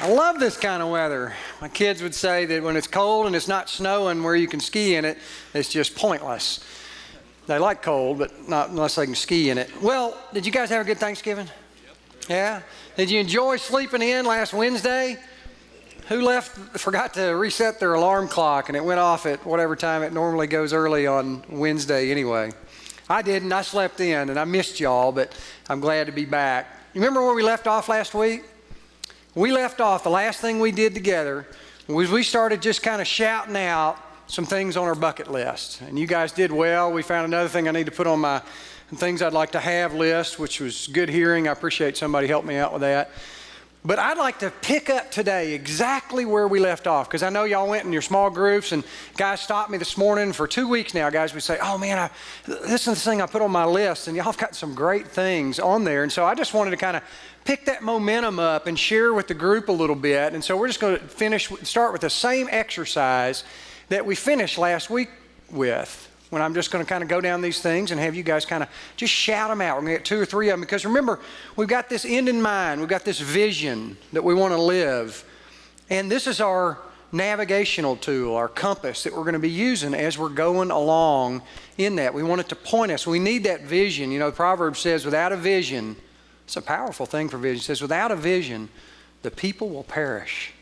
I love this kind of weather. My kids would say that when it's cold and it's not snowing where you can ski in it, it's just pointless. They like cold, but not unless they can ski in it. Well, did you guys have a good Thanksgiving? Yep. Yeah? Did you enjoy sleeping in last Wednesday? Who forgot to reset their alarm clock and it went off at whatever time it normally goes early on Wednesday anyway? I didn't. I slept in and I missed y'all, but I'm glad to be back. You remember where we left off last week? We left off, the last thing we did together was we started just kind of shouting out some things on our bucket list. And you guys did well. We found another thing I need to put on my things I'd like to have list, which was good hearing. I appreciate somebody helped me out with that. But I'd like to pick up today exactly where we left off, because I know y'all went in your small groups, and guys stopped me this morning. For 2 weeks now, guys would say, oh man, this is the thing I put on my list, and y'all have got some great things on there. And so I just wanted to kind of pick that momentum up and share with the group a little bit. And so we're just going to start with the same exercise that we finished last week with, when I'm just going to kind of go down these things and have you guys kind of just shout them out. We're going to get 2 or 3 of them, because remember, we've got this end in mind. We've got this vision that we want to live. And this is our navigational tool, our compass that we're going to be using as we're going along in that. We want it to point us. We need that vision. You know, Proverbs says, without a vision, it's a powerful thing for vision. It says, without a vision, the people will perish.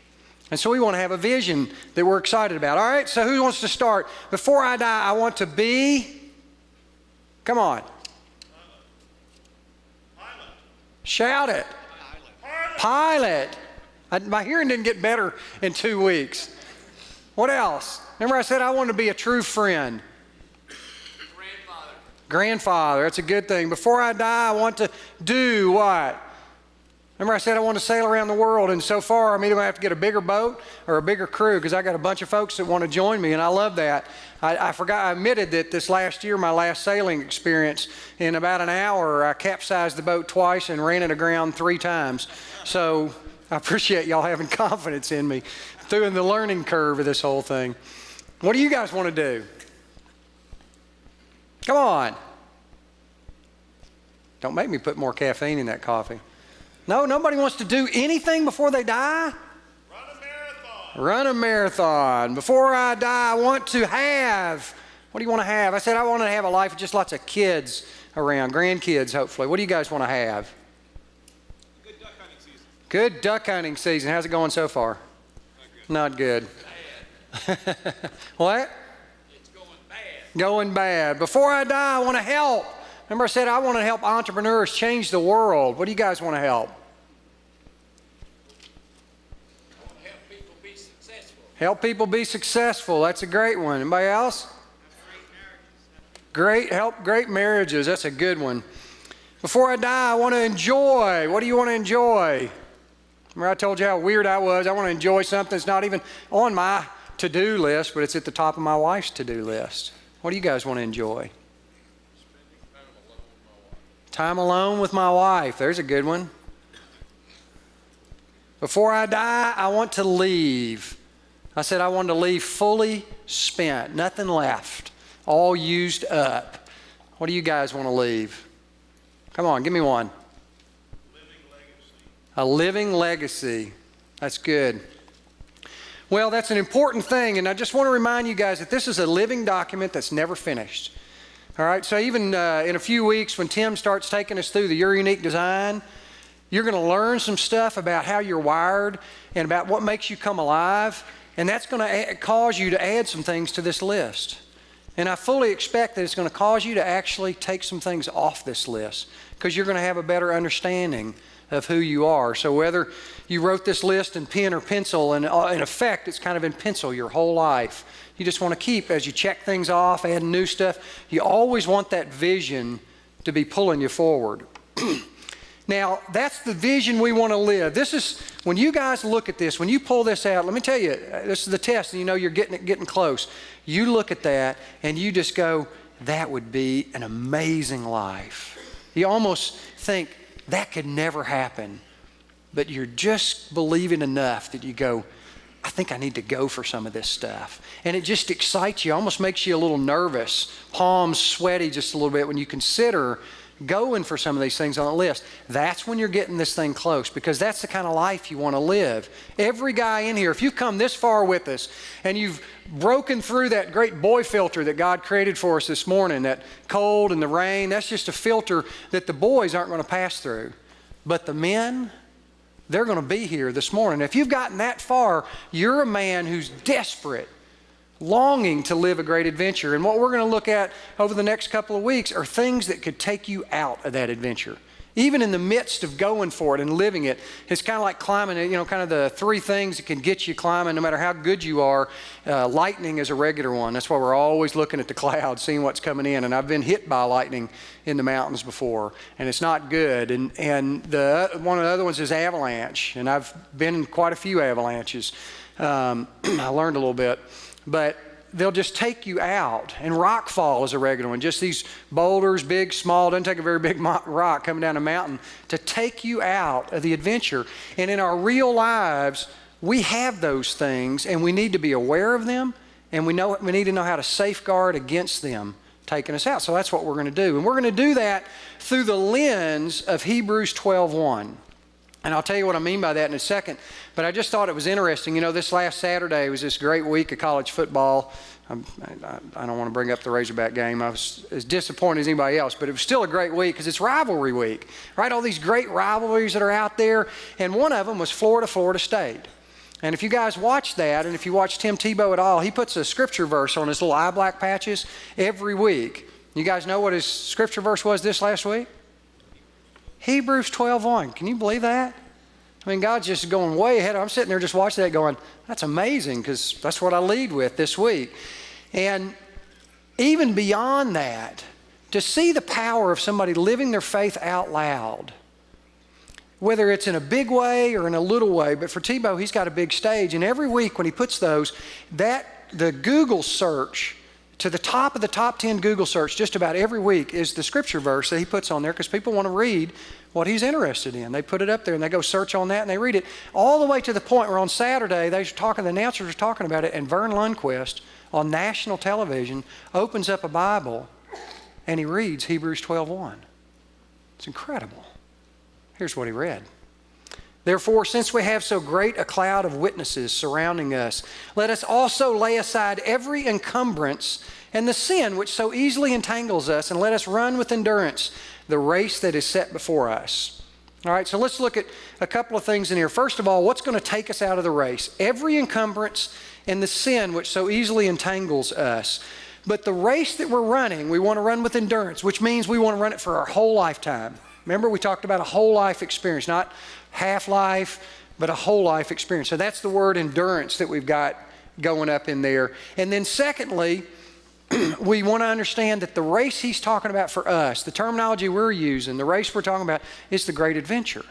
And so we want to have a vision that we're excited about. All right, so who wants to start? Before I die, I want to be, come on. Pilot. Shout it. Pilot. My hearing didn't get better in 2 weeks. What else? Remember I said I wanted to be a true friend. Grandfather, that's a good thing. Before I die, I want to do what? Remember I said I want to sail around the world, and so far I'm either going to have to get a bigger boat or a bigger crew, because I got a bunch of folks that want to join me, and I love that. I admitted that this last year, my last sailing experience, in about an hour, I capsized the boat twice and ran it aground 3 times. So I appreciate y'all having confidence in me through the learning curve of this whole thing. What do you guys want to do? Come on. Don't make me put more caffeine in that coffee. No, nobody wants to do anything before they die? Run a marathon. Run a marathon. Before I die, I want to have. What do you want to have? I said I want to have a life with just lots of kids around, grandkids hopefully. What do you guys want to have? Good duck hunting season. Good duck hunting season. How's it going so far? Not good. Bad. What? It's going bad. Going bad. Before I die, I want to help. Remember I said I want to help entrepreneurs change the world. What do you guys want to help? I want to help people be successful. Help people be successful. That's a great one. Anybody else? Great marriages. That's a good one. Before I die, I want to enjoy. What do you want to enjoy? Remember I told you how weird I was. I want to enjoy something that's not even on my to-do list, but it's at the top of my wife's to-do list. What do you guys want to enjoy? Time alone with my wife. There's a good one. Before I die, I want to leave. I said I wanted to leave fully spent, nothing left, all used up. What do you guys want to leave? Come on, give me one. Living legacy. A living legacy. That's good. Well, that's an important thing, and I just want to remind you guys that this is a living document that's never finished. All right, so even in a few weeks when Tim starts taking us through the Your Unique Design, you're going to learn some stuff about how you're wired and about what makes you come alive, and that's going to cause you to add some things to this list. And I fully expect that it's going to cause you to actually take some things off this list, because you're going to have a better understanding of who you are. So whether you wrote this list in pen or pencil, and in effect it's kind of in pencil your whole life, you just want to keep, as you check things off, add new stuff, you always want that vision to be pulling you forward. Now, that's the vision we want to live. This is, when you guys look at this, when you pull this out, let me tell you, this is the test, and you know you're getting close. You look at that, and you just go, that would be an amazing life. You almost think, that could never happen. But you're just believing enough that you go, I think I need to go for some of this stuff. And it just excites you, almost makes you a little nervous, palms sweaty just a little bit when you consider going for some of these things on the list, that's when you're getting this thing close, because that's the kind of life you want to live. Every guy in here, if you've come this far with us and you've broken through that great boy filter that God created for us this morning, that cold and the rain, that's just a filter that the boys aren't going to pass through. But the men, they're going to be here this morning. If you've gotten that far, you're a man who's desperate, longing to live a great adventure. And what we're going to look at over the next couple of weeks are things that could take you out of that adventure. Even in the midst of going for it and living it, it's kind of like climbing, kind of the three things that can get you climbing no matter how good you are. Lightning is a regular one. That's why we're always looking at the clouds, seeing what's coming in. And I've been hit by lightning in the mountains before, and it's not good. And one of the other ones is avalanche. And I've been in quite a few avalanches. I learned a little bit. But they'll just take you out. And rock fall is a regular one. Just these boulders, big, small, doesn't take a very big rock coming down a mountain to take you out of the adventure. And in our real lives, we have those things, and we need to be aware of them, and we need to know how to safeguard against them taking us out. So that's what we're going to do. And we're going to do that through the lens of Hebrews 12:1. And I'll tell you what I mean by that in a second. But I just thought it was interesting. This last Saturday was this great week of college football. I don't want to bring up the Razorback game. I was as disappointed as anybody else. But it was still a great week because it's rivalry week, right? All these great rivalries that are out there. And one of them was Florida State. And if you guys watch that, and if you watch Tim Tebow at all, he puts a scripture verse on his little eye black patches every week. You guys know what his scripture verse was this last week? Hebrews 12:1. Can you believe that? I mean, God's just going way ahead. I'm sitting there just watching that going, that's amazing, because that's what I lead with this week. And even beyond that, to see the power of somebody living their faith out loud, whether it's in a big way or in a little way, but for Tebow, he's got a big stage. And every week when he puts those, the Google search, to the top of the top 10 Google search just about every week is the scripture verse that he puts on there, because people want to read what he's interested in. They put it up there and they go search on that and they read it all the way to the point where on Saturday the announcers were talking about it, and Vern Lundquist on national television opens up a Bible and he reads Hebrews 12:1. It's incredible. Here's what he read. Therefore, since we have so great a cloud of witnesses surrounding us, let us also lay aside every encumbrance and the sin which so easily entangles us, and let us run with endurance the race that is set before us. All right, so let's look at a couple of things in here. First of all, what's going to take us out of the race? Every encumbrance and the sin which so easily entangles us. But the race that we're running, we want to run with endurance, which means we want to run it for our whole lifetime. Remember, we talked about a whole life experience, not half life, but a whole life experience. So that's the word endurance that we've got going up in there. And then secondly, we want to understand that the race he's talking about for us, the terminology we're using, the race we're talking about, is the great adventure.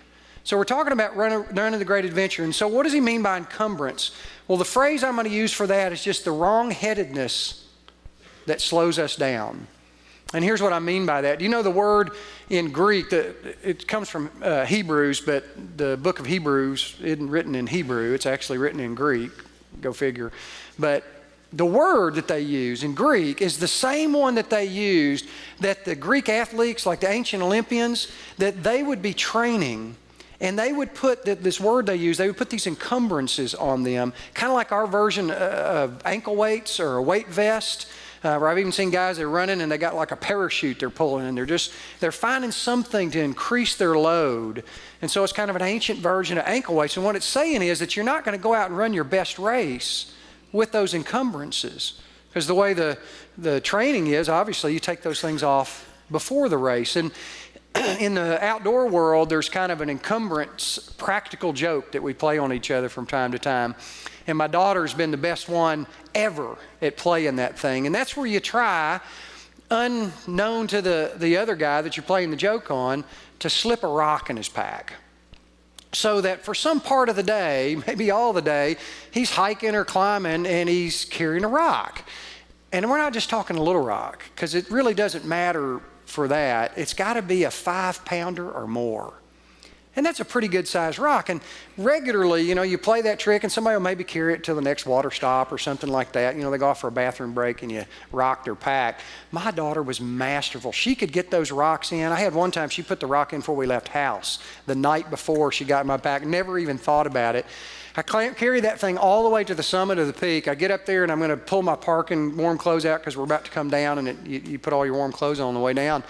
So we're talking about running the great adventure. And so what does he mean by encumbrance? Well, the phrase I'm going to use for that is just the wrong-headedness that slows us down. And here's what I mean by that. You know the word in Greek, it comes from Hebrews, but the book of Hebrews isn't written in Hebrew. It's actually written in Greek. Go figure. But the word that they use in Greek is the same one that they used that the Greek athletes, like the ancient Olympians, that they would be training. And they would put this word they use, they would put these encumbrances on them, kind of like our version of ankle weights or a weight vest. Where I've even seen guys that are running and they got like a parachute they're pulling, and they're finding something to increase their load. And so it's kind of an ancient version of ankle weights. And what it's saying is that you're not going to go out and run your best race with those encumbrances, because the way the training is, obviously you take those things off before the race. And in the outdoor world, there's kind of an encumbrance practical joke that we play on each other from time to time. And my daughter's been the best one ever at playing that thing. And that's where you try, unknown to the other guy that you're playing the joke on, to slip a rock in his pack. So that for some part of the day, maybe all the day, he's hiking or climbing and he's carrying a rock. And we're not just talking a little rock, because it really doesn't matter for that. It's got to be a 5-pounder or more. And that's a pretty good sized rock. And regularly, you play that trick and somebody will maybe carry it to the next water stop or something like that. They go off for a bathroom break and you rock their pack. My daughter was masterful. She could get those rocks in. I had one time she put the rock in before we left house. The night before she got in my pack, never even thought about it. I carry that thing all the way to the summit of the peak. I get up there and I'm going to pull my parking warm clothes out because we're about to come down, and you put all your warm clothes on the way down.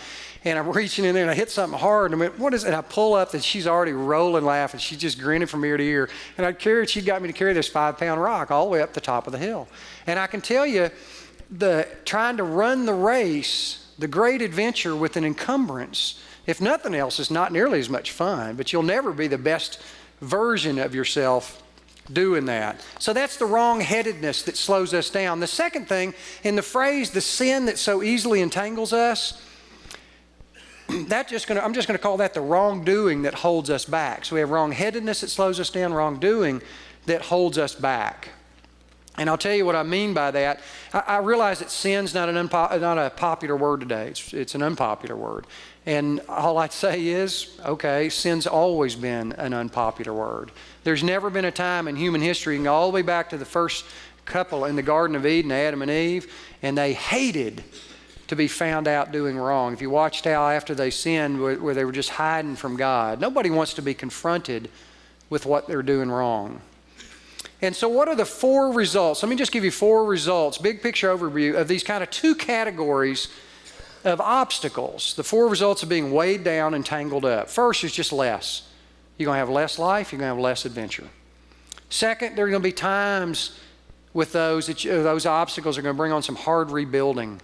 And I'm reaching in there and I hit something hard and I went, what is it? And I pull up and she's already rolling laughing. She's just grinning from ear to ear. And she'd got me to carry this 5-pound rock all the way up the top of the hill. And I can tell you, trying to run the race, the great adventure with an encumbrance, if nothing else, is not nearly as much fun, but you'll never be the best version of yourself doing that. So that's the wrong-headedness that slows us down. The second thing, in the phrase, the sin that so easily entangles us, I'm just going to call that the wrongdoing that holds us back. So we have wrong-headedness that slows us down, wrongdoing that holds us back. And I'll tell you what I mean by that. I realize that sin's not a popular word today. It's an unpopular word. And all I'd say is, okay, sin's always been an unpopular word. There's never been a time in human history, you can go all the way back to the first couple in the Garden of Eden, Adam and Eve, and they hated to be found out doing wrong. If you watched how after they sinned, where they were just hiding from God, nobody wants to be confronted with what they're doing wrong. And so what are the 4 results? Let me just give you 4 results, big picture overview of these kind of 2 categories of obstacles. The 4 results of being weighed down and tangled up. First is just less. You're going to have less life, you're going to have less adventure. Second, there are going to be times with those obstacles are going to bring on some hard rebuilding.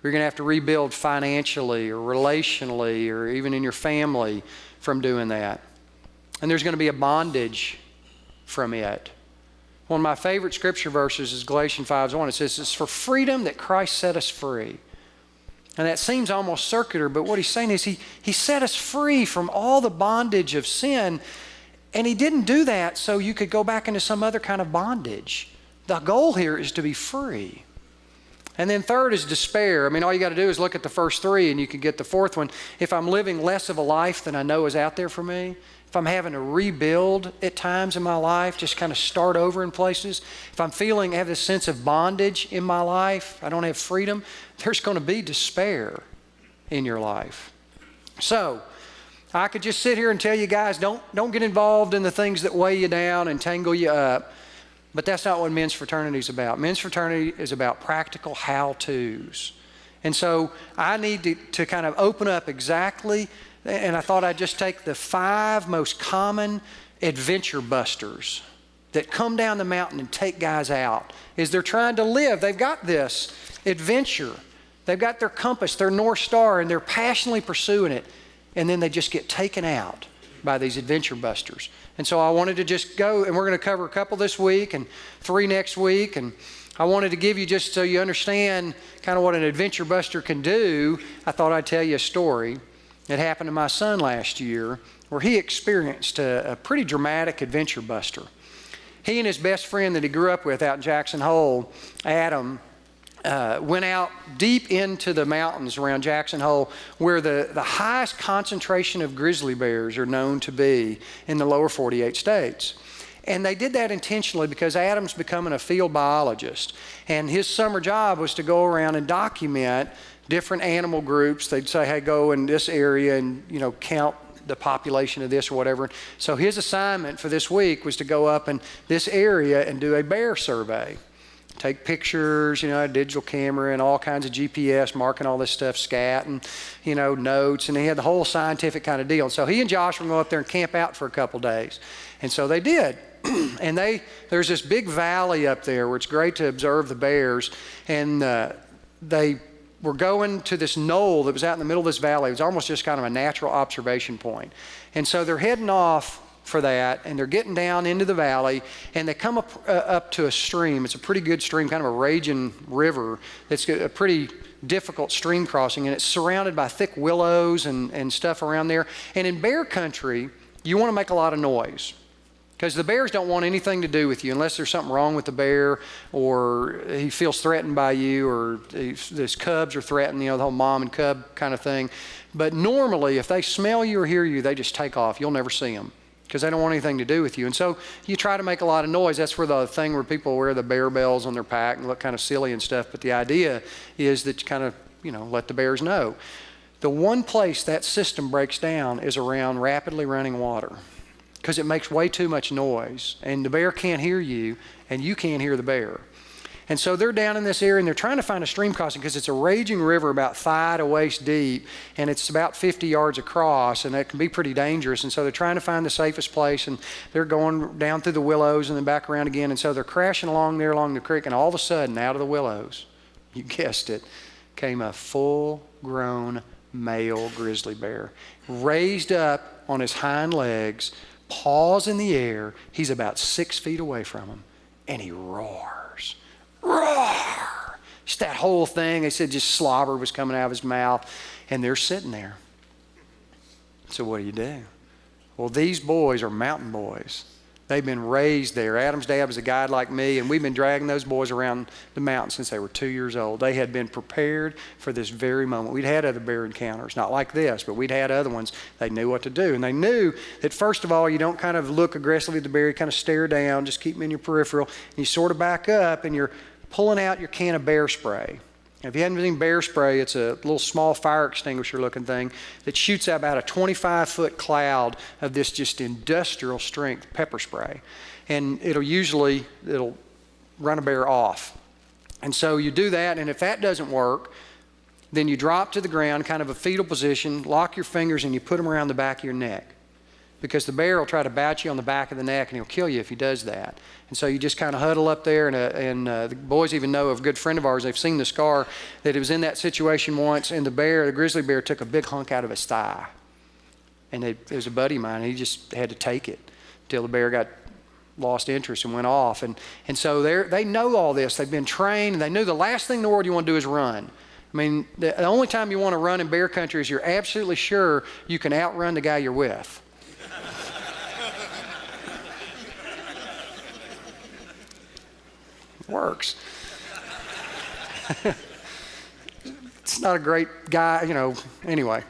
You're going to have to rebuild financially or relationally or even in your family from doing that. And there's going to be a bondage from it. One of my favorite scripture verses is Galatians 5:1. It says, it's for freedom that Christ set us free. And that seems almost circular, but what he's saying is he set us free from all the bondage of sin, and he didn't do that so you could go back into some other kind of bondage. The goal here is to be free. And then third is despair. I mean, all you got to do is look at the first 3 and you can get the 4th one. If I'm living less of a life than I know is out there for me, if I'm having to rebuild at times in my life, just kind of start over in places, if I'm have this sense of bondage in my life, I don't have freedom, there's going to be despair in your life. So I could just sit here and tell you guys, don't get involved in the things that weigh you down and tangle you up. But that's not what men's fraternity is about. Men's fraternity is about practical how-tos. And so I need to kind of open up exactly, and I thought I'd just take the 5 most common adventure busters that come down the mountain and take guys out as they're trying to live. They've got this adventure. They've got their compass, their North Star, and they're passionately pursuing it. And then they just get taken out by these adventure busters. And so I wanted to just go, and we're going to cover a couple this week and 3 next week. And I wanted to give you, just so you understand kind of what an adventure buster can do, I thought I'd tell you a story that happened to my son last year where he experienced a pretty dramatic adventure buster. He and his best friend that he grew up with out in Jackson Hole, Adam, went out deep into the mountains around Jackson Hole where the highest concentration of grizzly bears are known to be in the lower 48 states. And they did that intentionally because Adam's becoming a field biologist. And his summer job was to go around and document different animal groups. They'd say, hey, go in this area and, count the population of this or whatever. So his assignment for this week was to go up in this area and do a bear survey. Take pictures, a digital camera and all kinds of GPS, marking all this stuff, scat and, notes. And he had the whole scientific kind of deal. So he and Josh were going to go up there and camp out for a couple days. And so they did. And there's this big valley up there where it's great to observe the bears. And they were going to this knoll that was out in the middle of this valley. It was almost just kind of a natural observation point. And so they're heading off for that, and they're getting down into the valley, and they come up to a stream. It's a pretty good stream, kind of a raging river. It's a pretty difficult stream crossing, and it's surrounded by thick willows and stuff around there. And in bear country, you want to make a lot of noise. Because the bears don't want anything to do with you unless there's something wrong with the bear, or he feels threatened by you, or his cubs are threatened, the whole mom and cub kind of thing. But normally, if they smell you or hear you, they just take off. You'll never see them because they don't want anything to do with you. And so you try to make a lot of noise. That's where the thing where people wear the bear bells on their pack and look kind of silly and stuff. But the idea is that you kind of, let the bears know. The one place that system breaks down is around rapidly running water, because it makes way too much noise, and the bear can't hear you, and you can't hear the bear. And so they're down in this area, and they're trying to find a stream crossing because it's a raging river about thigh to waist deep, and it's about 50 yards across, and it can be pretty dangerous. And so they're trying to find the safest place, and they're going down through the willows and then back around again. And so they're crashing along there along the creek, and all of a sudden, out of the willows, you guessed it, came a full-grown male grizzly bear, raised up on his hind legs, paws in the air. He's about 6 feet away from him, and he roars. Roar! Just that whole thing. They said just slobber was coming out of his mouth, and they're sitting there. So what do? Well, these boys are mountain boys. They've been raised there. Adam's dad was a guide like me, and we've been dragging those boys around the mountain since they were 2 years old. They had been prepared for this very moment. We'd had other bear encounters, not like this, but we'd had other ones. They knew what to do. And they knew that, first of all, you don't kind of look aggressively at the bear. You kind of stare down, just keep them in your peripheral. And you sort of back up, and you're pulling out your can of bear spray. If you haven't seen bear spray, it's a little small fire extinguisher looking thing that shoots out about a 25-foot cloud of this just industrial strength pepper spray. And it'll run a bear off. And so you do that, and if that doesn't work, then you drop to the ground, kind of a fetal position, lock your fingers, and you put them around the back of your neck. Because the bear will try to bat you on the back of the neck, and he'll kill you if he does that. And so you just kind of huddle up there, and the boys even know of a good friend of ours, they've seen the scar, that it was in that situation once, and the grizzly bear took a big hunk out of his thigh. And it was a buddy of mine, and he just had to take it until the bear lost interest and went off. And so they know all this. They've been trained, and they knew the last thing in the world you want to do is run. I mean, the only time you want to run in bear country is you're absolutely sure you can outrun the guy you're with. Works. It's not a great guy, anyway.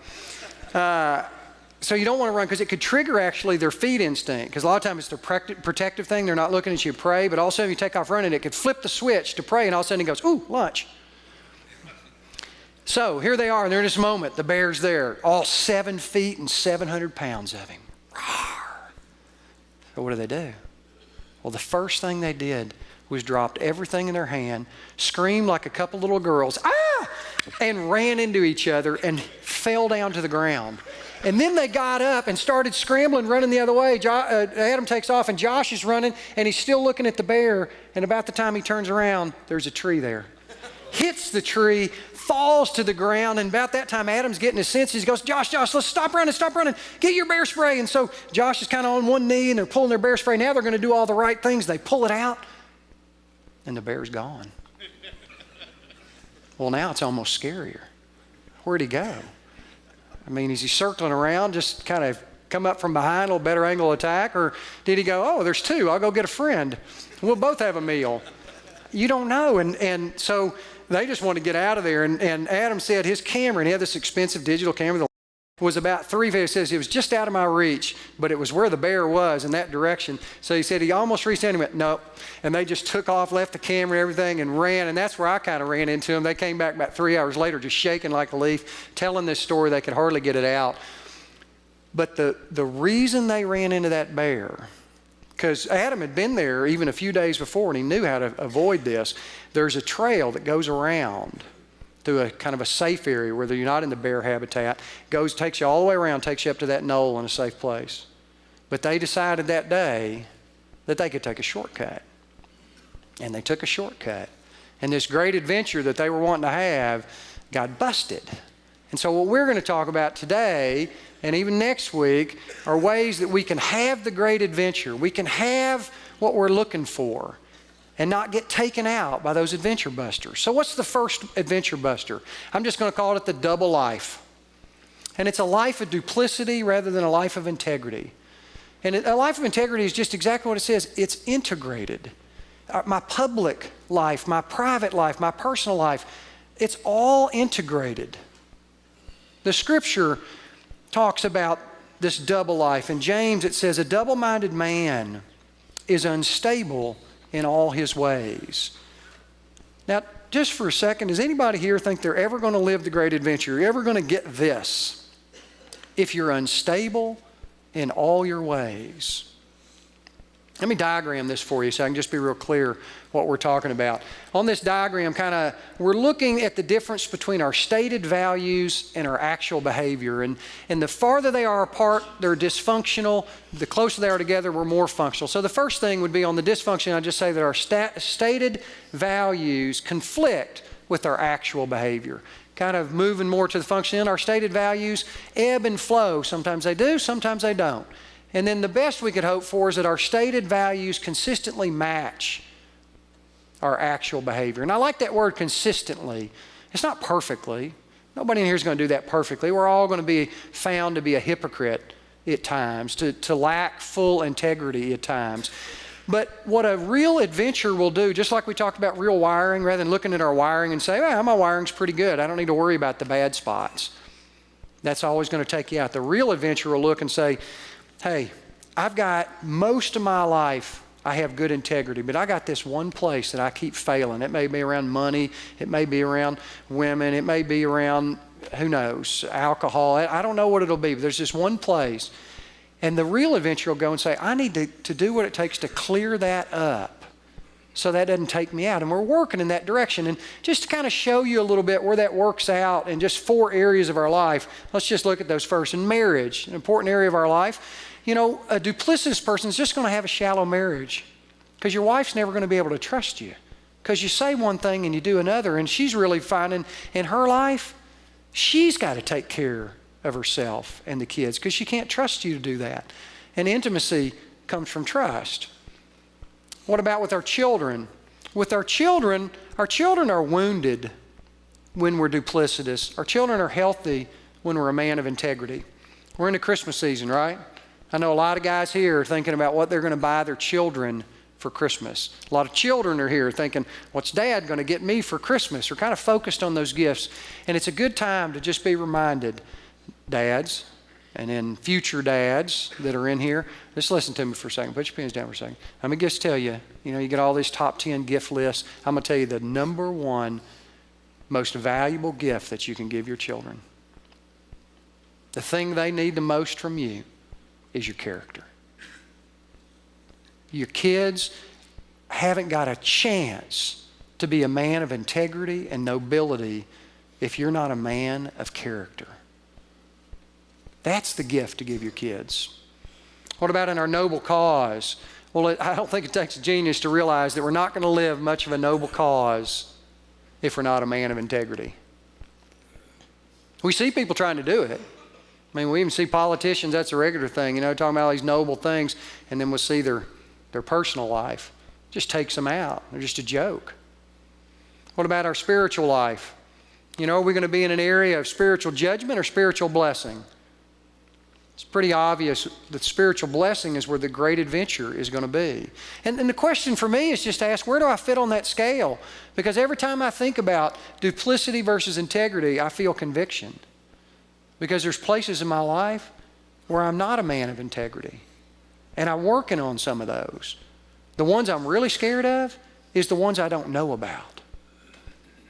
So you don't want to run because it could trigger actually their feed instinct, because a lot of times it's their protective thing. They're not looking at you to prey, but all of a sudden you take off running, it could flip the switch to prey, and all of a sudden it goes, ooh, lunch. So here they are, and they're in this moment. The bear's there, all 7 feet and 700 pounds of him. Rawr. So what do? Well, the first thing they did was dropped everything in their hand, screamed like a couple little girls, ah, and ran into each other and fell down to the ground. And then they got up and started scrambling, running the other way. Adam takes off, and Josh is running, and he's still looking at the bear, and about the time he turns around, there's a tree there. Hits the tree, falls to the ground, and about that time Adam's getting his senses. He goes, Josh, let's stop running, get your bear spray. And so Josh is kind of on one knee, and they're pulling their bear spray. Now they're going to do all the right things. They pull it out, and the bear's gone. Well, now it's almost scarier. Where'd he go? I mean, is he circling around, just kind of come up from behind, a little better angle attack? Or did he go, oh, there's two, I'll go get a friend. We'll both have a meal. You don't know. And so they just want to get out of there. And Adam said his camera, and he had this expensive digital camera, was about 3 feet. It says it was just out of my reach, but it was where the bear was in that direction. So he said he almost reached in and went, nope. And they just took off, left the camera and everything, and ran. And that's where I kind of ran into them. They came back about 3 hours later, just shaking like a leaf, telling this story. They could hardly get it out. But the reason they ran into that bear, because Adam had been there even a few days before, and he knew how to avoid this. There's a trail that goes around through a kind of a safe area where you're not in the bear habitat, takes you all the way around, takes you up to that knoll in a safe place. But they decided that day that they could take a shortcut. And they took a shortcut. And this great adventure that they were wanting to have got busted. And so what we're going to talk about today, and even next week, are ways that we can have the great adventure. We can have what we're looking for and not get taken out by those adventure busters. So what's the first adventure buster? I'm just going to call it the double life. And it's a life of duplicity rather than a life of integrity. And a life of integrity is just exactly what it says. It's integrated. My public life, my private life, my personal life, it's all integrated. The scripture talks about this double life. In James, it says, a double-minded man is unstable in all his ways. Now, just for a second, does anybody here think they're ever going to live the great adventure? You're ever going to get this if you're unstable in all your ways? Let me diagram this for you so I can just be real clear what we're talking about. On this diagram, we're looking at the difference between our stated values and our actual behavior. And the farther they are apart, they're dysfunctional. The closer they are together, we're more functional. So the first thing would be on the dysfunction, I'd just say that our stated values conflict with our actual behavior. Kind of moving more to the function. Our stated values ebb and flow. Sometimes they do, sometimes they don't. And then the best we could hope for is that our stated values consistently match our actual behavior. And I like that word consistently. It's not perfectly. Nobody in here is going to do that perfectly. We're all going to be found to be a hypocrite at times, to lack full integrity at times. But what a real adventure will do, just like we talked about real wiring, rather than looking at our wiring and say, well, my wiring's pretty good. I don't need to worry about the bad spots. That's always going to take you out. The real adventure will look and say, hey, I've got most of my life, I have good integrity, but I got this one place that I keep failing. It may be around money. It may be around women. It may be around, who knows, alcohol. I don't know what it'll be, but there's this one place. And the real adventure will go and say, I need to do what it takes to clear that up so that doesn't take me out. And we're working in that direction. And just to kind of show you a little bit where that works out in just 4 areas of our life, let's just look at those first. In marriage, an important area of our life, you know, a duplicitous person is just going to have a shallow marriage because your wife's never going to be able to trust you because you say one thing and you do another, and she's really finding in her life, she's got to take care of herself and the kids because she can't trust you to do that. And intimacy comes from trust. What about with our children? With our children are wounded when we're duplicitous. Our children are healthy when we're a man of integrity. We're in the Christmas season, right? I know a lot of guys here are thinking about what they're going to buy their children for Christmas. A lot of children are here thinking, what's Dad going to get me for Christmas? They're kind of focused on those gifts. And it's a good time to just be reminded, dads, and then future dads that are in here, just listen to me for a second. Put your pens down for a second. I'm going to just tell you, you get all these top 10 gift lists. I'm going to tell you the number one most valuable gift that you can give your children. The thing they need the most from you is your character. Your kids haven't got a chance to be a man of integrity and nobility if you're not a man of character. That's the gift to give your kids. What about in our noble cause? Well, I don't think it takes a genius to realize that we're not going to live much of a noble cause if we're not a man of integrity. We see people trying to do it. I mean, we even see politicians, that's a regular thing, talking about all these noble things, and then we'll see their personal life. Just takes them out. They're just a joke. What about our spiritual life? Are we going to be in an area of spiritual judgment or spiritual blessing? It's pretty obvious that spiritual blessing is where the great adventure is going to be. And the question for me is just to ask, where do I fit on that scale? Because every time I think about duplicity versus integrity, I feel conviction. Because there's places in my life where I'm not a man of integrity. And I'm working on some of those. The ones I'm really scared of is the ones I don't know about.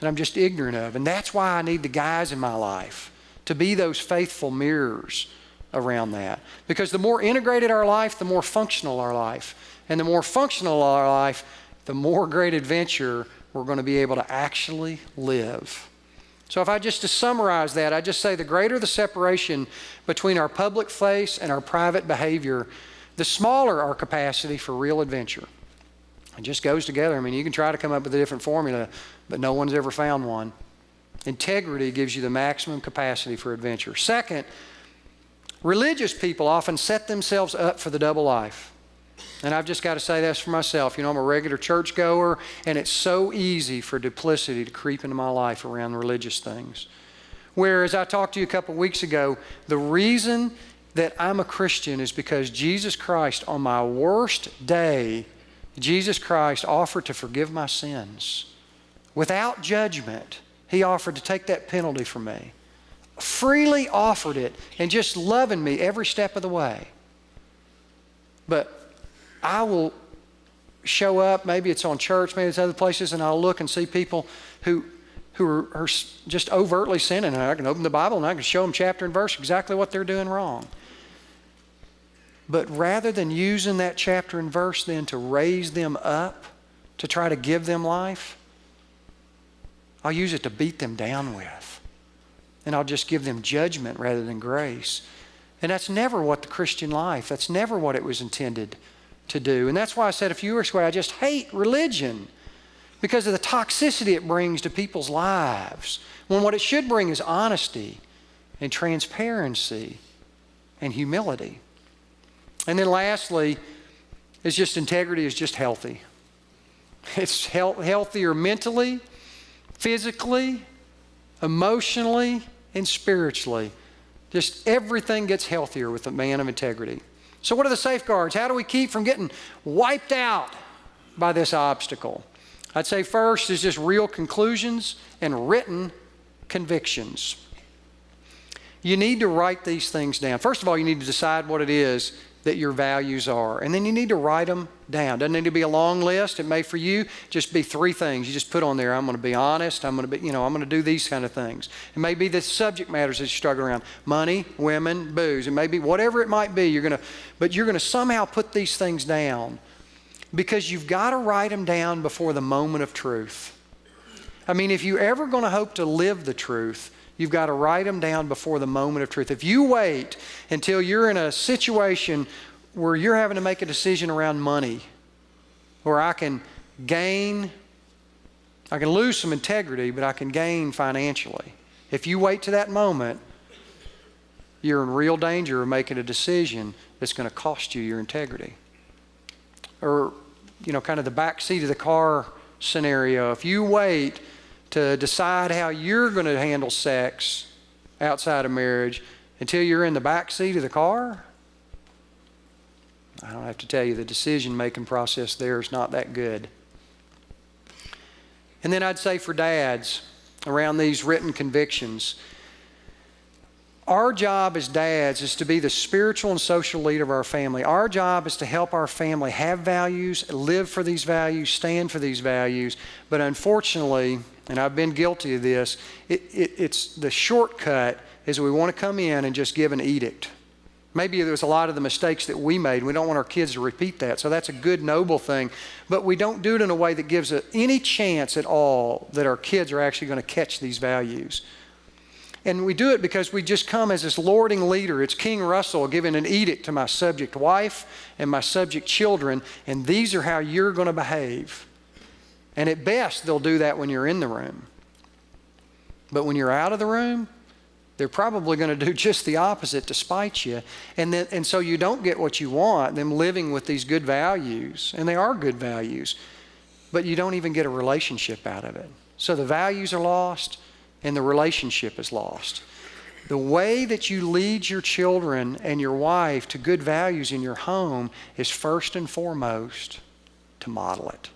And I'm just ignorant of. And that's why I need the guys in my life to be those faithful mirrors around that. Because the more integrated our life, the more functional our life. And the more functional our life, the more great adventure we're going to be able to actually live. So if I just to summarize that, I just say the greater the separation between our public face and our private behavior, the smaller our capacity for real adventure. It just goes together. I mean, you can try to come up with a different formula, but no one's ever found one. Integrity gives you the maximum capacity for adventure. Second, religious people often set themselves up for the double life. And I've just got to say this for myself. I'm a regular churchgoer, and it's so easy for duplicity to creep into my life around religious things. Whereas I talked to you a couple weeks ago, the reason that I'm a Christian is because Jesus Christ, on my worst day, Jesus Christ offered to forgive my sins. Without judgment, He offered to take that penalty from me. Freely offered it and just loving me every step of the way. But I will show up, maybe it's on church, maybe it's other places, and I'll look and see people who are just overtly sinning, and I can open the Bible and I can show them chapter and verse exactly what they're doing wrong. But rather than using that chapter and verse then to raise them up, to try to give them life, I'll use it to beat them down with. And I'll just give them judgment rather than grace. And that's never what the Christian life, that's never what it was intended to do. And that's why I said a few years ago, I just hate religion because of the toxicity it brings to people's lives. When what it should bring is honesty and transparency and humility. And then lastly, is just integrity is just healthy. It's healthier mentally, physically, emotionally, and spiritually. Just everything gets healthier with a man of integrity. So what are the safeguards? How do we keep from getting wiped out by this obstacle? I'd say first is just real conclusions and written convictions. You need to write these things down. First of all, you need to decide what it is that your values are. And then you need to write them down. Doesn't need to be a long list. It may for you just be 3 things. You just put on there, I'm going to be honest. I'm going to do these kind of things. It may be the subject matters that you struggle around. Money, women, booze. It may be whatever it might be. But you're going to somehow put these things down because you've got to write them down before the moment of truth. I mean, if you're ever going to hope to live the truth, you've got to write them down before the moment of truth. If you wait until you're in a situation where you're having to make a decision around money, where I can lose some integrity, but I can gain financially. If you wait to that moment, you're in real danger of making a decision that's going to cost you your integrity. Or, kind of the back seat of the car scenario. If you wait to decide how you're going to handle sex outside of marriage until you're in the back seat of the car, I don't have to tell you the decision-making process there is not that good. And then I'd say for dads, around these written convictions, our job as dads is to be the spiritual and social leader of our family. Our job is to help our family have values, live for these values, stand for these values. But unfortunately, and I've been guilty of this, it's the shortcut is we want to come in and just give an edict. Maybe there was a lot of the mistakes that we made. We don't want our kids to repeat that. So that's a good, noble thing. But we don't do it in a way that gives any chance at all that our kids are actually going to catch these values. And we do it because we just come as this lording leader. It's King Russell giving an edict to my subject wife and my subject children, and these are how you're going to behave. And at best, they'll do that when you're in the room. But when you're out of the room, they're probably going to do just the opposite to spite you. And so you don't get what you want, them living with these good values. And they are good values. But you don't even get a relationship out of it. So the values are lost and the relationship is lost. The way that you lead your children and your wife to good values in your home is first and foremost to model it.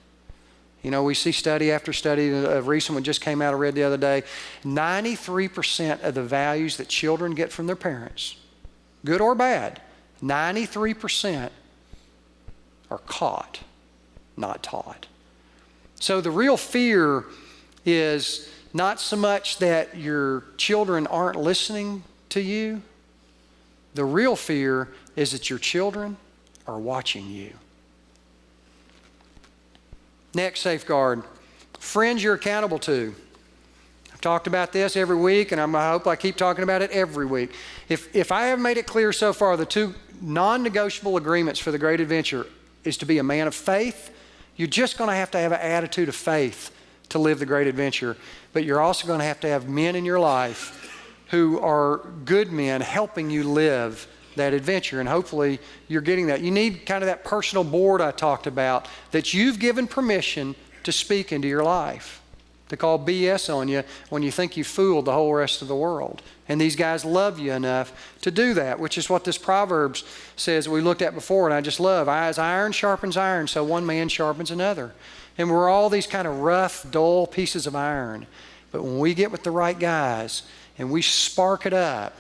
We see study after study. A recent one just came out I read the other day. 93% of the values that children get from their parents, good or bad, 93% are caught, not taught. So the real fear is not so much that your children aren't listening to you. The real fear is that your children are watching you. Next safeguard, friends you're accountable to. I've talked about this every week, and I hope I keep talking about it every week. If I haven't made it clear so far, the 2 non-negotiable agreements for the great adventure is to be a man of faith. You're just going to have an attitude of faith to live the great adventure, but you're also going to have men in your life who are good men helping you live that adventure, and hopefully you're getting that. You need kind of that personal board I talked about that you've given permission to speak into your life. to call BS on you when you think you fooled the whole rest of the world. And these guys love you enough to do that, which is what this Proverbs says we looked at before, and I just love. As iron sharpens iron, so one man sharpens another. And we're all these kind of rough, dull pieces of iron. But when we get with the right guys and we spark it up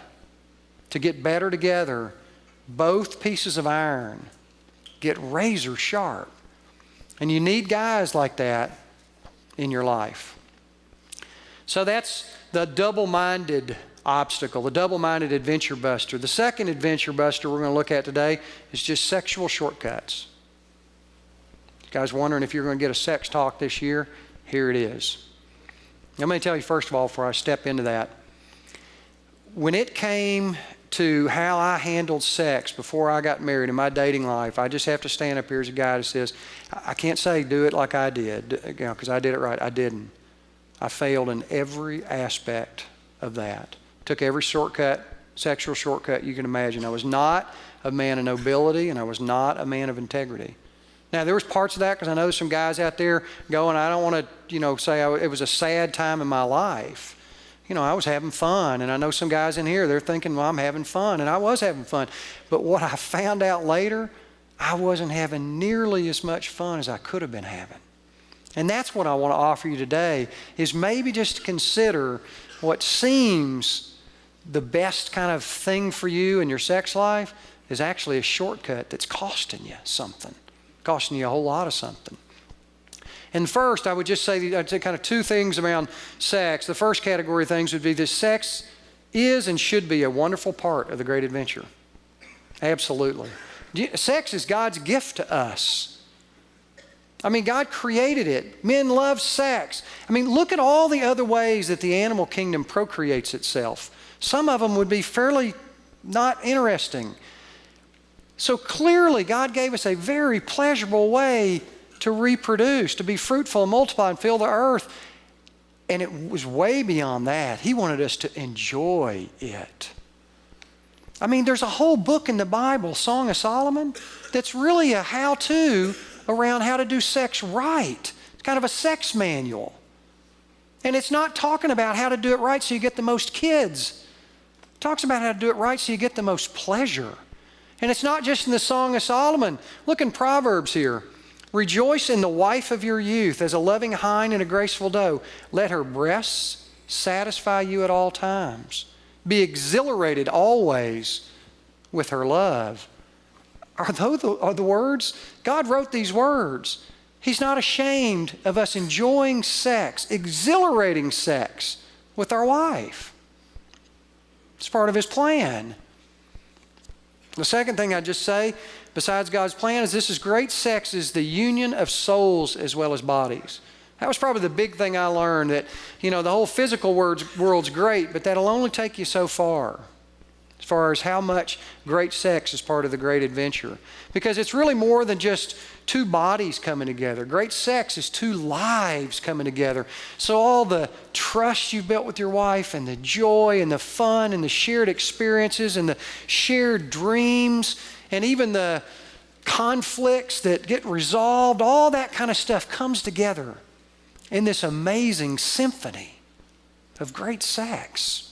to get better together, both pieces of iron get razor sharp. And you need guys like that in your life. So that's the double-minded obstacle, the double-minded adventure buster. The second adventure buster we're going to look at today is just sexual shortcuts. You guys wondering if you're going to get a sex talk this year? Here it is. Let me tell you first of all, before I step into that, when it came to how I handled sex before I got married in my dating life, I just have to stand up here as a guy that says, I can't say do it like I did, because I did it right. I didn't. I failed in every aspect of that. Took every shortcut, sexual shortcut you can imagine. I was not a man of nobility, and I was not a man of integrity. Now, there was parts of that, because I know some guys out there going, I don't want to, say it was a sad time in my life. I was having fun, and I know some guys in here, they're thinking, well, I'm having fun, and I was having fun. But what I found out later, I wasn't having nearly as much fun as I could have been having. And that's what I want to offer you today, is maybe just to consider what seems the best kind of thing for you in your sex life is actually a shortcut that's costing you something, costing you a whole lot of something. And first, I would just say, I'd say kind of two things around sex. The first category of things would be that sex is and should be a wonderful part of the great adventure. Absolutely. Sex is God's gift to us. I mean, God created it. Men love sex. I mean, look at all the other ways that the animal kingdom procreates itself. Some of them would be fairly not interesting. So clearly, God gave us a very pleasurable way to reproduce, to be fruitful and multiply and fill the earth. And it was way beyond that. He wanted us to enjoy it. I mean, there's a whole book in the Bible, Song of Solomon, that's really a how-to around how to do sex right. It's kind of a sex manual. And it's not talking about how to do it right so you get the most kids. It talks about how to do it right so you get the most pleasure. And it's not just in the Song of Solomon. Look in Proverbs here. Rejoice in the wife of your youth as a loving hind and a graceful doe. Let her breasts satisfy you at all times. Be exhilarated always with her love. Are the words? God wrote these words. He's not ashamed of us enjoying sex, exhilarating sex with our wife. It's part of His plan. The second thing I'd just say, besides God's plan, is this is great sex is the union of souls as well as bodies. That was probably the big thing I learned, that, the whole physical world's great, but that'll only take you so far as far as how much great sex is part of the great adventure. Because it's really more than just two bodies coming together. Great sex is two lives coming together. So all the trust you've built with your wife and the joy and the fun and the shared experiences and the shared dreams and even the conflicts that get resolved, all that kind of stuff comes together in this amazing symphony of great sex.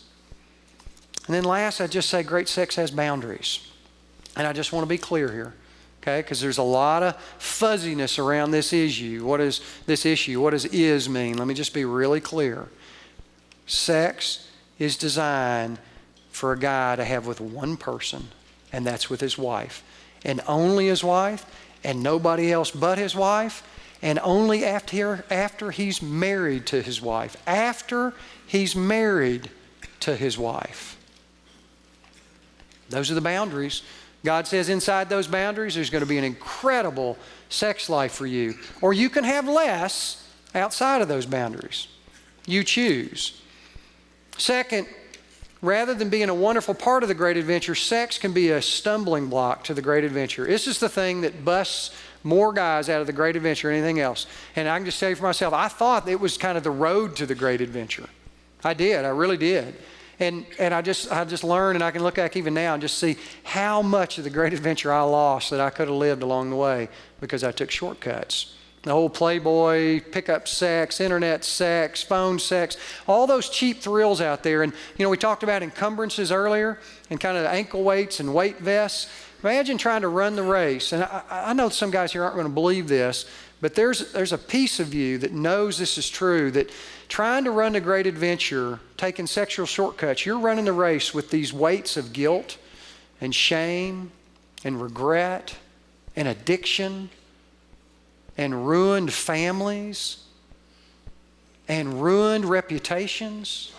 And then last, I'd just say great sex has boundaries. And I just want to be clear here, okay? Because there's a lot of fuzziness around this issue. What is this issue? What does is mean? Let me just be really clear. Sex is designed for a guy to have with one person, and that's with his wife. And only his wife, and nobody else but his wife, and only after he's married to his wife. After he's married to his wife. Those are the boundaries. God says inside those boundaries, there's going to be an incredible sex life for you. Or you can have less outside of those boundaries. You choose. Second, rather than being a wonderful part of the great adventure, sex can be a stumbling block to the great adventure. This is the thing that busts more guys out of the great adventure than anything else. And I can just tell you for myself, I thought it was kind of the road to the great adventure. I did. I really did. And I just learned, and I can look back even now and just see how much of the great adventure I lost that I could have lived along the way because I took shortcuts The whole Playboy, pickup sex, internet sex, phone sex, all those cheap thrills out there. And, we talked about encumbrances earlier and kind of ankle weights and weight vests. Imagine trying to run the race. And I know some guys here aren't going to believe this, but there's a piece of you that knows this is true, that trying to run a great adventure, taking sexual shortcuts, you're running the race with these weights of guilt and shame and regret and addiction and ruined families and ruined reputations.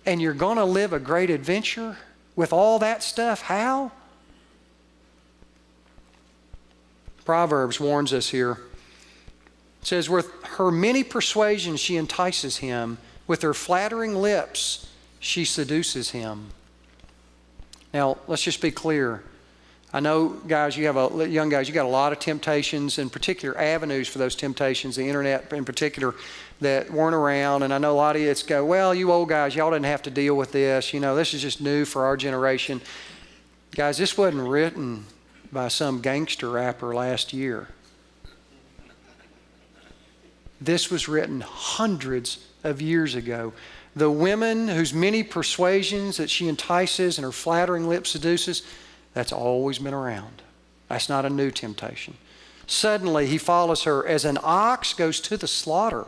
And you're going to live a great adventure with all that stuff. How? Proverbs warns us here. It says, with her many persuasions she entices him. With her flattering lips she seduces him. Now, let's just be clear. I know, guys, young guys, you got a lot of temptations, in particular avenues for those temptations, the internet in particular, that weren't around. And I know a lot of you go, well, you old guys, y'all didn't have to deal with this. This is just new for our generation. Guys, this wasn't written by some gangster rapper last year. This was written hundreds of years ago. The women whose many persuasions that she entices and her flattering lips seduces, that's always been around. That's not a new temptation. Suddenly he follows her as an ox goes to the slaughter,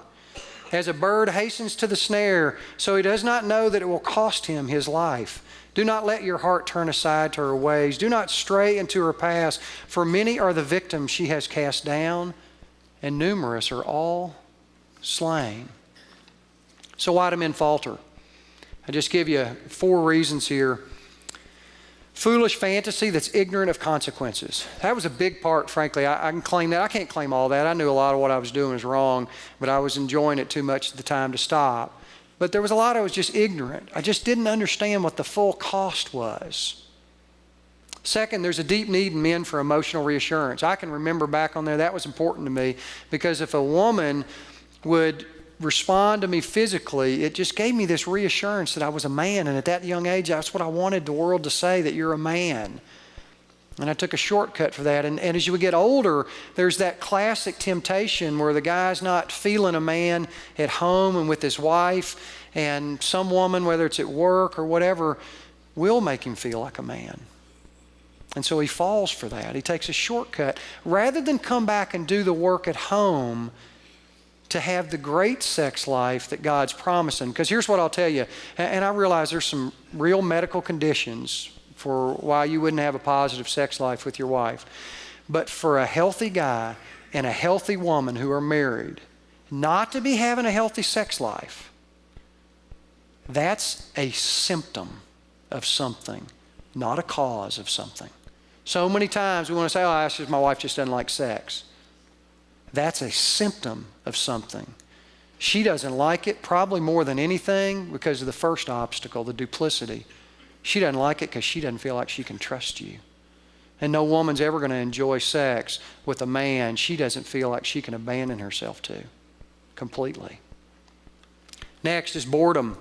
as a bird hastens to the snare, so he does not know that it will cost him his life. Do not let your heart turn aside to her ways. Do not stray into her paths, for many are the victims she has cast down, and numerous are all slain. So why do men falter? I just give you 4 reasons here. Foolish fantasy that's ignorant of consequences. That was a big part, frankly. I can claim that. I can't claim all that. I knew a lot of what I was doing was wrong, but I was enjoying it too much at the time to stop. But there was a lot I was just ignorant. I just didn't understand what the full cost was. Second, there's a deep need in men for emotional reassurance. I can remember back on there, that was important to me, because if a woman would respond to me physically, it just gave me this reassurance that I was a man. And at that young age, that's what I wanted the world to say, that you're a man. And I took a shortcut for that. And as you would get older, there's that classic temptation where the guy's not feeling a man at home and with his wife, and some woman, whether it's at work or whatever, will make him feel like a man. And so he falls for that. He takes a shortcut. Rather than come back and do the work at home to have the great sex life that God's promising. Because here's what I'll tell you, and I realize there's some real medical conditions for why you wouldn't have a positive sex life with your wife. But for a healthy guy and a healthy woman who are married, not to be having a healthy sex life, that's a symptom of something, not a cause of something. So many times we want to say, oh, that's just my wife just doesn't like sex. That's a symptom of something. She doesn't like it probably more than anything because of the first obstacle, the duplicity. She doesn't like it because she doesn't feel like she can trust you. And no woman's ever going to enjoy sex with a man she doesn't feel like she can abandon herself to completely. Next is boredom.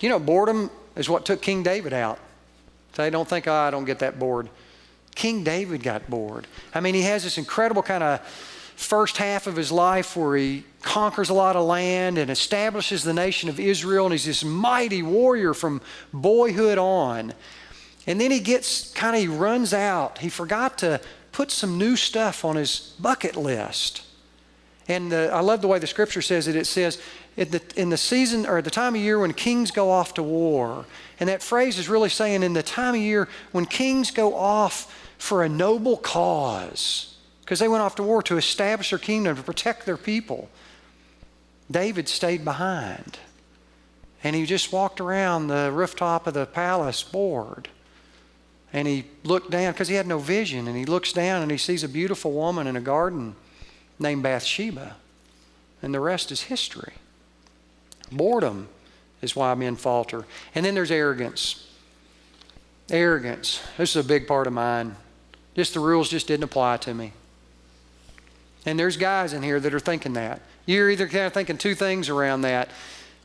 Boredom is what took King David out. So they don't think, oh, I don't get that bored. King David got bored. I mean, he has this incredible kind of first half of his life where he conquers a lot of land and establishes the nation of Israel, and he's this mighty warrior from boyhood on. And then he runs out. He forgot to put some new stuff on his bucket list. And I love the way the scripture says it. It says, in the season or at the time of year when kings go off to war. And that phrase is really saying in the time of year when kings go off for a noble cause, because they went off to war to establish their kingdom, to protect their people. David stayed behind. And he just walked around the rooftop of the palace bored. And he looked down, because he had no vision, and he looks down and he sees a beautiful woman in a garden named Bathsheba. And the rest is history. Boredom is why men falter. And then there's arrogance. Arrogance. This is a big part of mine. Just the rules just didn't apply to me. And there's guys in here that are thinking that. You're either kind of thinking 2 things around that.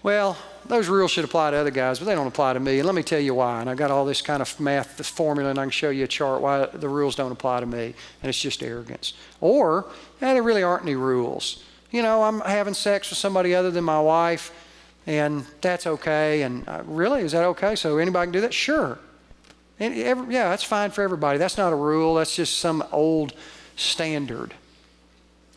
Well, those rules should apply to other guys, but they don't apply to me. And let me tell you why. And I've got all this kind of math, this formula, and I can show you a chart why the rules don't apply to me. And it's just arrogance. Or, there really aren't any rules. I'm having sex with somebody other than my wife, and that's okay. And really, is that okay? So anybody can do that? Sure. Yeah, that's fine for everybody. That's not a rule. That's just some old standard.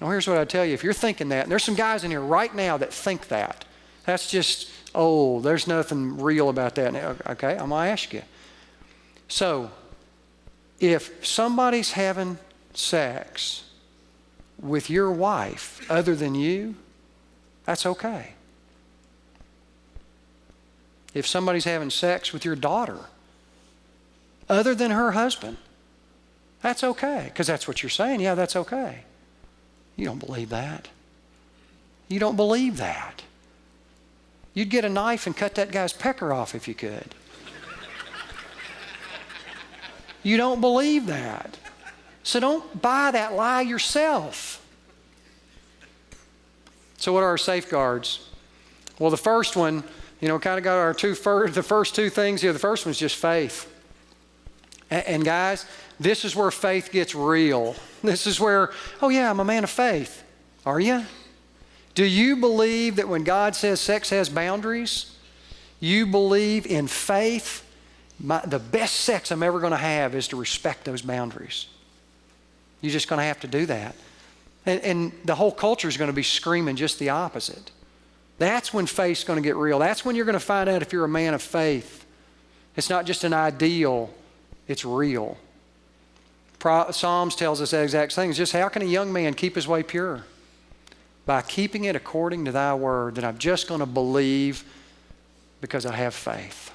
Now, here's what I tell you. If you're thinking that, and there's some guys in here right now that think that, that's just old. There's nothing real about that. Okay, I'm going to ask you. So, if somebody's having sex with your wife other than you, that's okay. If somebody's having sex with your daughter other than her husband, that's okay, because that's what you're saying. Yeah, that's okay. You don't believe that. You don't believe that. You'd get a knife and cut that guy's pecker off if you could. You don't believe that. So don't buy that lie yourself. So what are our safeguards? Well, the first one, kind of got the first two things here. The first one's just faith. And guys, this is where faith gets real. This is where, oh yeah, I'm a man of faith. Are you? Do you believe that when God says sex has boundaries, you believe in faith, the best sex I'm ever going to have is to respect those boundaries? You're just going to have to do that. And the whole culture is going to be screaming just the opposite. That's when faith's going to get real. That's when you're going to find out if you're a man of faith. It's not just an ideal, it's real. Psalms tells us that exact thing. It's just how can a young man keep his way pure? By keeping it according to thy word, that I'm just going to believe because I have faith.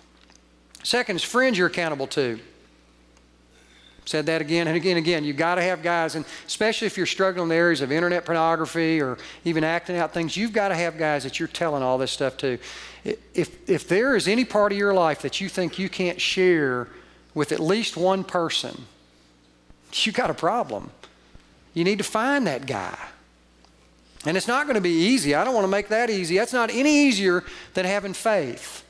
Second is friends you're accountable to. Said that again and again and again. You've got to have guys, and especially if you're struggling in the areas of internet pornography or even acting out things, you've got to have guys that you're telling all this stuff to. If there is any part of your life that you think you can't share with at least one person, you've got a problem. You need to find that guy. And it's not going to be easy. I don't want to make that easy. That's not any easier than having faith.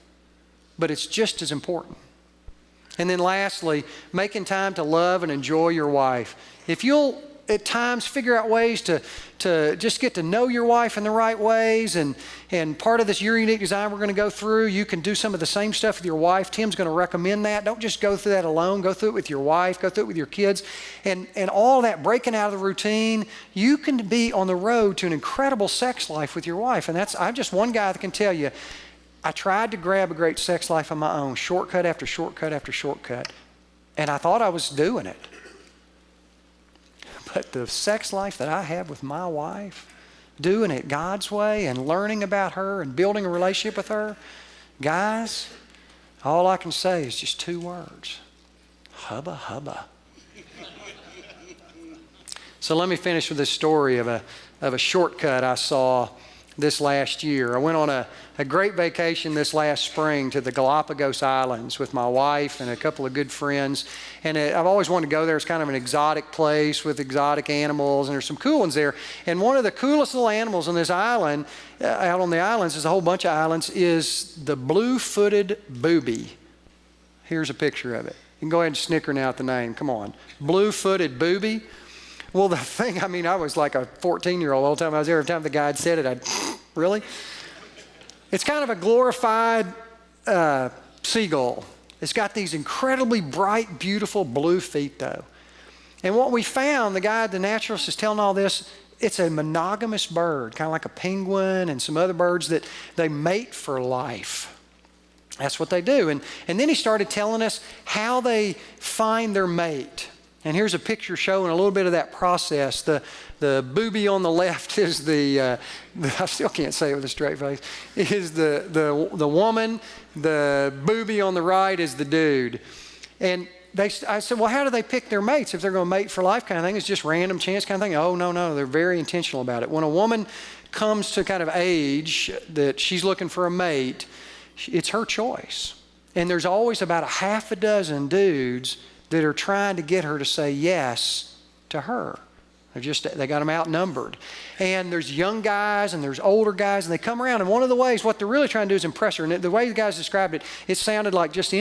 But it's just as important. And then lastly, making time to love and enjoy your wife. If you'll at times figure out ways to just get to know your wife in the right ways, and part of this Your Unique Design we're going to go through, you can do some of the same stuff with your wife. Tim's going to recommend that. Don't just go through that alone. Go through it with your wife. Go through it with your kids. And all that breaking out of the routine, you can be on the road to an incredible sex life with your wife. And I'm just one guy that can tell you, I tried to grab a great sex life on my own, shortcut after shortcut after shortcut, and I thought I was doing it. But the sex life that I have with my wife, doing it God's way and learning about her and building a relationship with her, guys, all I can say is just two words: hubba hubba. So let me finish with this story of a shortcut I saw this last year. I went on a great vacation this last spring to the Galapagos Islands with my wife and a couple of good friends. And I've always wanted to go there. It's kind of an exotic place with exotic animals, and there's some cool ones there. And one of the coolest little animals on this island, out on the islands, there's a whole bunch of islands, is the blue-footed booby. Here's a picture of it. You can go ahead and snicker now at the name. Come on. Blue-footed booby. Well, the thing, I was like a 14-year-old all the time I was there. Every time the guide said it, I'd, really? It's kind of a glorified seagull. It's got these incredibly bright, beautiful blue feet, though. And what we found, the guy, the naturalist, is telling all this, it's a monogamous bird, kind of like a penguin and some other birds that they mate for life. That's what they do. And then he started telling us how they find their mate. And here's a picture showing a little bit of that process. The booby on the left is I still can't say it with a straight face, is the woman. The booby on the right is the dude. And I said, well, how do they pick their mates if they're going to mate for life kind of thing? It's just random chance kind of thing. Oh, no, they're very intentional about it. When a woman comes to kind of age that she's looking for a mate, it's her choice. And there's always about a half a dozen dudes that are trying to get her to say yes to her. They got them outnumbered. And there's young guys and there's older guys, and they come around. And one of the ways, what they're really trying to do is impress her. And the way the guys described it, it sounded like just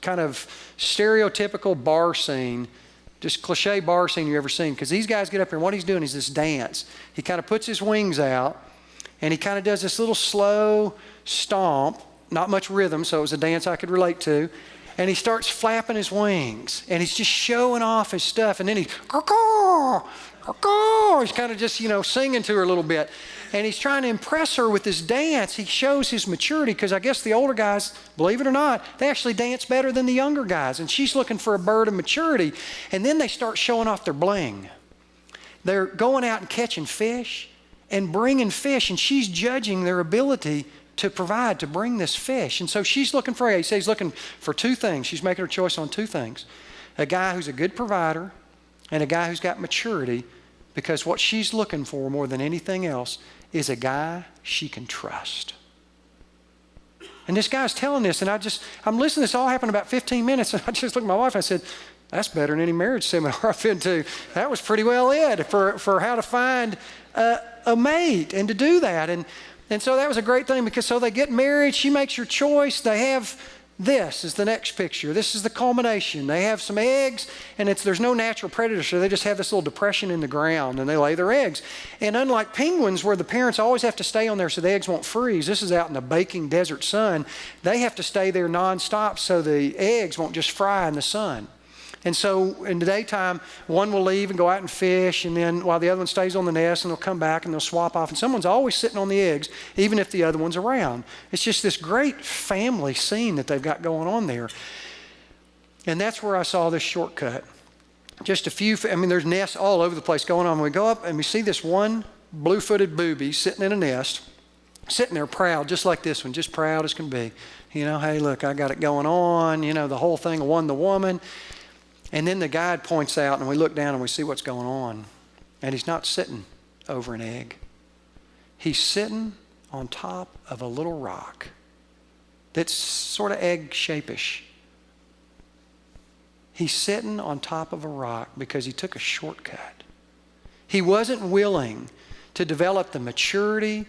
kind of stereotypical bar scene, just cliche bar scene you've ever seen. Because these guys get up here, and what he's doing is this dance. He kind of puts his wings out, and he kind of does this little slow stomp, not much rhythm, so it was a dance I could relate to. And he starts flapping his wings, and he's just showing off his stuff. And then he's caw-caw, caw-caw. He's kind of just, singing to her a little bit. And he's trying to impress her with this dance. He shows his maturity, because I guess the older guys, believe it or not, they actually dance better than the younger guys. And she's looking for a bird of maturity. And then they start showing off their bling. They're going out and catching fish and bringing fish, and she's judging their ability to provide, to bring this fish. And so she's looking for, he says he's looking for two things. She's making her choice on two things. A guy who's a good provider and a guy who's got maturity, because what she's looking for more than anything else is a guy she can trust. And this guy's telling this, and I'm listening to this all happen in about 15 minutes, and I just looked at my wife and I said, that's better than any marriage seminar I've been to. That was pretty well it for how to find a mate and to do that. And so that was a great thing, because so they get married, she makes her choice, they have this is the next picture. This is the culmination. They have some eggs, and there's no natural predator, so they just have this little depression in the ground, and they lay their eggs. And unlike penguins, where the parents always have to stay on there so the eggs won't freeze, this is out in the baking desert sun. They have to stay there nonstop so the eggs won't just fry in the sun. And so in the daytime, one will leave and go out and fish, and then while the other one stays on the nest, and they'll come back and they'll swap off. And someone's always sitting on the eggs, even if the other one's around. It's just this great family scene that they've got going on there. And that's where I saw this shortcut. Just a few, there's nests all over the place going on. We go up and we see this one blue-footed booby sitting in a nest, sitting there proud, just like this one, just proud as can be. Hey, look, I got it going on. The whole thing won the woman. And then the guide points out, and we look down and we see what's going on. And he's not sitting over an egg. He's sitting on top of a little rock that's sort of egg-shapish. He's sitting on top of a rock because he took a shortcut. He wasn't willing to develop the maturity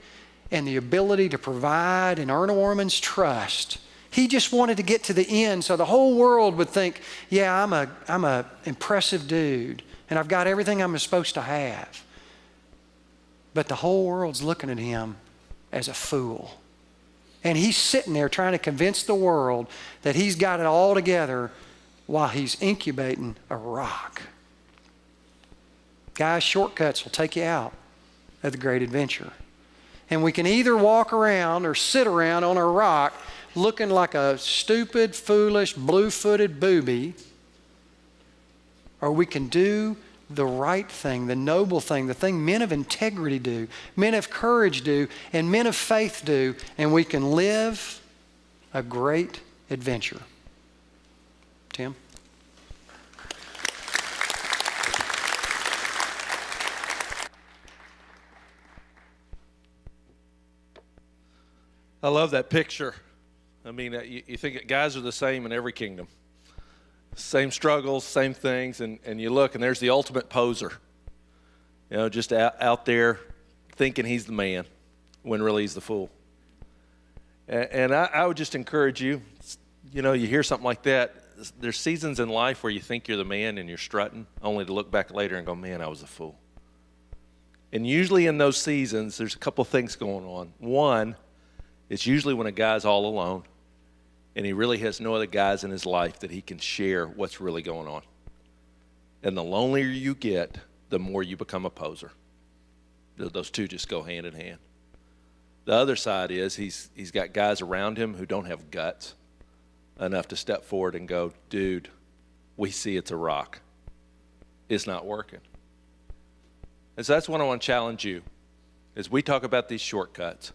and the ability to provide and earn a woman's trust. He just wanted to get to the end so the whole world would think, yeah, I'm a impressive dude, and I've got everything I'm supposed to have. But the whole world's looking at him as a fool. And he's sitting there trying to convince the world that he's got it all together while he's incubating a rock. Guys, shortcuts will take you out of the great adventure. And we can either walk around or sit around on a rock looking like a stupid, foolish, blue-footed booby, or we can do the right thing, the noble thing, the thing men of integrity do, men of courage do, and men of faith do, and we can live a great adventure. Tim? I love that picture. You think guys are the same in every kingdom. Same struggles, same things, and you look, and there's the ultimate poser. Just out there thinking he's the man when really he's the fool. And I would just encourage you, you hear something like that. There's seasons in life where you think you're the man and you're strutting, only to look back later and go, man, I was a fool. And usually in those seasons, there's a couple of things going on. One, it's usually when a guy's all alone and he really has no other guys in his life that he can share what's really going on. And the lonelier you get, the more you become a poser. Those two just go hand in hand. The other side is he's got guys around him who don't have guts enough to step forward and go, dude, we see it's a rock. It's not working. And so that's what I want to challenge you as we talk about these shortcuts.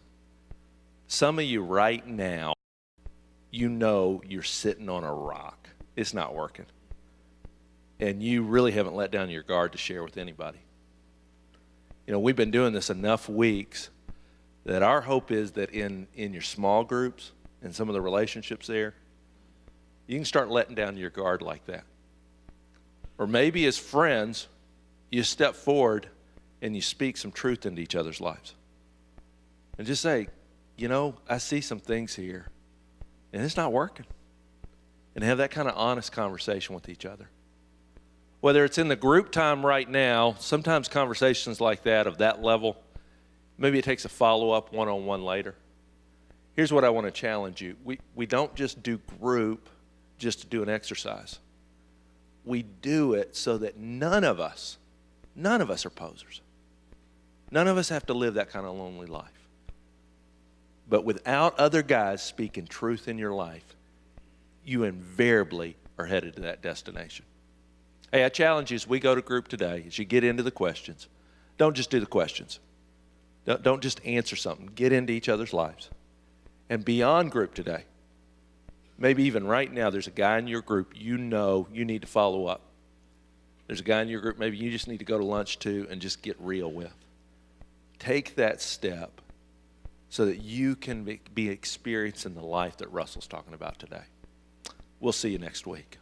Some of you right now, you're sitting on a rock. It's not working. And you really haven't let down your guard to share with anybody. We've been doing this enough weeks that our hope is that in your small groups and some of the relationships there, you can start letting down your guard like that. Or maybe as friends, you step forward and you speak some truth into each other's lives. And just say, I see some things here, and it's not working. And have that kind of honest conversation with each other. Whether it's in the group time right now, sometimes conversations like that, of that level, maybe it takes a follow-up one-on-one later. Here's what I want to challenge you. We don't just do group just to do an exercise. We do it so that none of us are posers. None of us have to live that kind of lonely life. But without other guys speaking truth in your life, you invariably are headed to that destination. Hey, I challenge you as we go to group today, as you get into the questions, don't just do the questions. Don't just answer something. Get into each other's lives. And beyond group today, maybe even right now, there's a guy in your group you need to follow up. There's a guy in your group maybe you just need to go to lunch to and just get real with. Take that step so that you can be experiencing the life that Russell's talking about today. We'll see you next week.